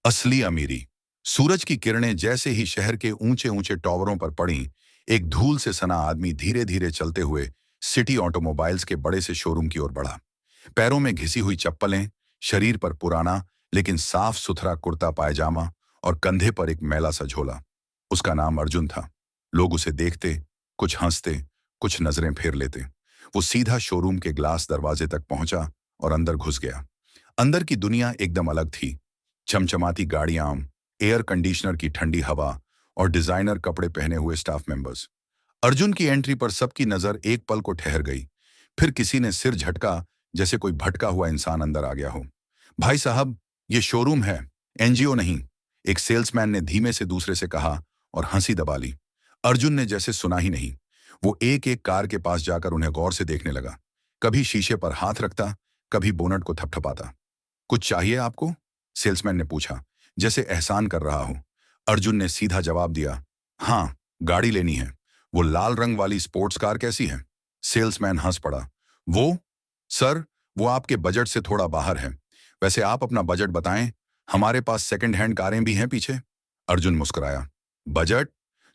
असली अमीरी। सूरज की किरणें जैसे ही शहर के ऊंचे ऊंचे टावरों पर पड़ी, एक धूल से सना आदमी धीरे धीरे चलते हुए सिटी ऑटोमोबाइल्स के बड़े से शोरूम की ओर बढ़ा। पैरों में घिसी हुई चप्पलें, शरीर पर पुराना लेकिन साफ सुथरा कुर्ता पायजामा और कंधे पर एक मैला सा झोला। उसका नाम अर्जुन था। लोग उसे देखते, कुछ हंसते, कुछ नजरें फेर लेते। वो सीधा शोरूम के ग्लास दरवाजे तक पहुंचा और अंदर घुस गया। अंदर की दुनिया एकदम अलग थी। चमचमाती गाड़ियां, एयर कंडीशनर की ठंडी हवा और डिजाइनर कपड़े पहने हुए स्टाफ मेंबर्स। अर्जुन की एंट्री पर सबकी नजर एक पल को ठहर गई। फिर किसी ने सिर झटका, जैसे कोई भटका हुआ इंसान अंदर आ गया हो। भाई साहब, ये शोरूम है, एनजीओ नहीं, एक सेल्समैन ने धीमे से दूसरे से कहा और हंसी दबा ली। अर्जुन ने जैसे सुना ही नहीं। वो एक एक कार के पास जाकर उन्हें गौर से देखने लगा। कभी शीशे पर हाथ रखता, कभी बोनट को थपथपाता। कुछ चाहिए आपको? सेल्समैन ने पूछा, जैसे एहसान कर रहा हो। अर्जुन ने सीधा जवाब दिया, हाँ, गाड़ी लेनी है। वो लाल रंग वाली स्पोर्ट्स कार कैसी है? सेल्समैन हंस पड़ा। वो सर, वो आपके बजट से थोड़ा बाहर है। वैसे आप अपना बजट बताएं, हमारे पास सेकंड हैंड कारें भी हैं पीछे। अर्जुन मुस्कुराया। बजट?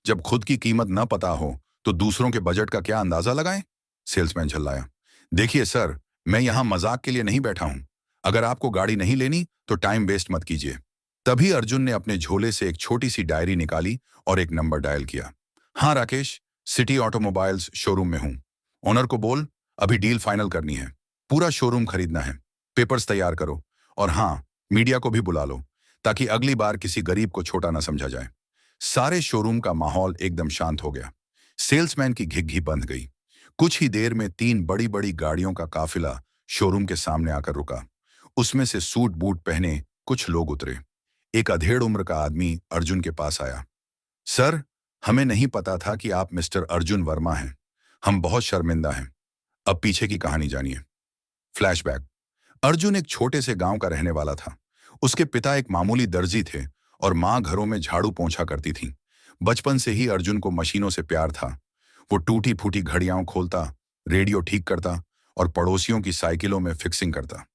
जब खुद की कीमत न पता हो तो दूसरों के बजट का क्या अंदाजा लगाएं? सेल्समैन झल्लाया। देखिए सर, मैं यहां मजाक के लिए नहीं बैठा हूं। अगर आपको गाड़ी नहीं लेनी तो टाइम वेस्ट मत कीजिए। तभी अर्जुन ने अपने झोले से एक छोटी सी डायरी निकाली और एक नंबर डायल किया। हाँ राकेश, सिटी ऑटोमोबाइल्स शोरूम में हूँ। ओनर को बोल, अभी डील फाइनल करनी है। पूरा शोरूम खरीदना है। पेपर्स तैयार करो। और हाँ, मीडिया को भी बुला लो, ताकि अगली बार किसी गरीब को छोटा ना समझा जाए। सारे शोरूम का माहौल एकदम शांत हो गया। सेल्समैन की घिघी बंध गई। कुछ ही देर में 3 बड़ी बड़ी गाड़ियों का काफिला शोरूम के सामने आकर रुका। उसमें से सूट बूट पहने कुछ लोग उतरे। एक अधेड़ उम्र का आदमी अर्जुन के पास आया। सर, हमें नहीं पता था कि आप मिस्टर अर्जुन वर्मा हैं। हम बहुत शर्मिंदा हैं। अब पीछे की कहानी जानिए। फ्लैशबैक। अर्जुन एक छोटे से गांव का रहने वाला था। उसके पिता एक मामूली दर्जी थे और माँ घरों में झाड़ू पोंछा करती थी। बचपन से ही अर्जुन को मशीनों से प्यार था। वो टूटी फूटी घड़ियां खोलता, रेडियो ठीक करता और पड़ोसियों की साइकिलों में फिक्सिंग करता।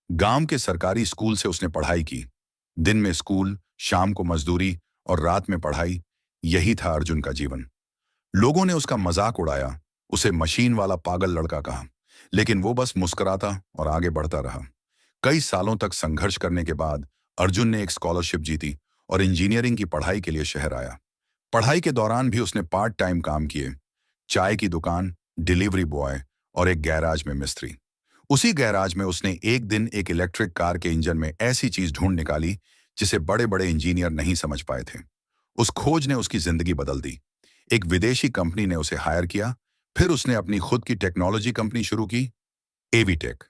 गांव के सरकारी स्कूल से उसने पढ़ाई की। दिन में स्कूल, शाम को मजदूरी और रात में पढ़ाई। यही था अर्जुन का जीवन। लोगों ने उसका मजाक उड़ाया, उसे मशीन वाला पागल लड़का कहा, लेकिन वो बस मुस्कुराता और आगे बढ़ता रहा। कई सालों तक संघर्ष करने के बाद अर्जुन ने एक स्कॉलरशिप जीती और इंजीनियरिंग की पढ़ाई के लिए शहर आया। पढ़ाई के दौरान भी उसने पार्ट टाइम काम किए। चाय की दुकान, डिलीवरी बॉय और एक गैराज में मिस्त्री। उसी गैराज में उसने एक दिन एक इलेक्ट्रिक कार के इंजन में ऐसी चीज ढूंढ निकाली जिसे बड़े बड़े इंजीनियर नहीं समझ पाए थे। उस खोज ने उसकी जिंदगी बदल दी। एक विदेशी कंपनी ने उसे हायर किया। फिर उसने अपनी खुद की टेक्नोलॉजी कंपनी शुरू की, एवीटेक।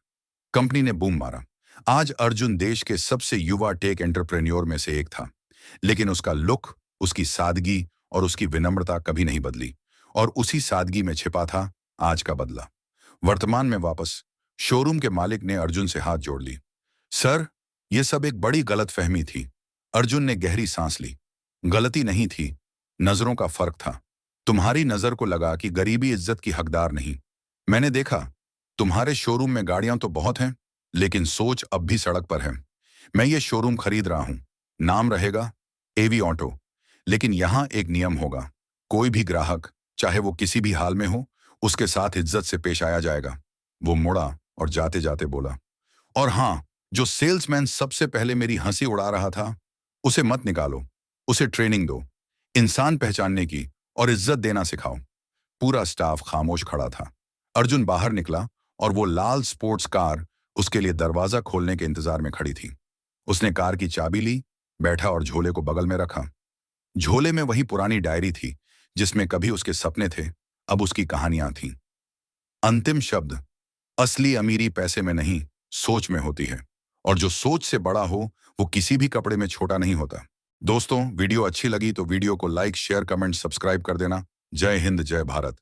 कंपनी ने बूम मारा। आज अर्जुन देश के सबसे युवा टेक एंटरप्रेन्योर में से एक था। लेकिन उसका लुक, उसकी सादगी और उसकी विनम्रता कभी नहीं बदली। और उसी सादगी में छिपा था आज का बदला। वर्तमान में वापस शोरूम के मालिक ने अर्जुन से हाथ जोड़ ली। सर, यह सब एक बड़ी गलतफहमी थी। अर्जुन ने गहरी सांस ली। गलती नहीं थी, नजरों का फर्क था। तुम्हारी नजर को लगा कि गरीबी इज्जत की हकदार नहीं। मैंने देखा, तुम्हारे शोरूम में गाड़ियां तो बहुत हैं, लेकिन सोच अब भी सड़क पर है। मैं ये शोरूम खरीद रहा हूं। नाम रहेगा एवी ऑटो। लेकिन यहां एक नियम होगा, कोई भी ग्राहक, चाहे वो किसी भी हाल में हो, उसके साथ इज्जत से पेश आया जाएगा। वो मुड़ा और जाते जाते बोला, और हां, जो सेल्समैन सबसे पहले मेरी हंसी उड़ा रहा था, उसे मत निकालो। उसे ट्रेनिंग दो, इंसान पहचानने की और इज्जत देना सिखाओ। पूरा स्टाफ खामोश खड़ा था। अर्जुन बाहर निकला और वो लाल स्पोर्ट्स कार उसके लिए दरवाजा खोलने के इंतजार में खड़ी थी। उसने कार की चाबी ली, बैठा और झोले को बगल में रखा। झोले में वही पुरानी डायरी थी जिसमें कभी उसके सपने थे, अब उसकी कहानियां थीं। अंतिम शब्द, असली अमीरी पैसे में नहीं, सोच में होती है। और जो सोच से बड़ा हो, वो किसी भी कपड़े में छोटा नहीं होता। दोस्तों, वीडियो अच्छी लगी तो वीडियो को लाइक, शेयर, कमेंट, सब्सक्राइब कर देना। जय हिंद, जय भारत।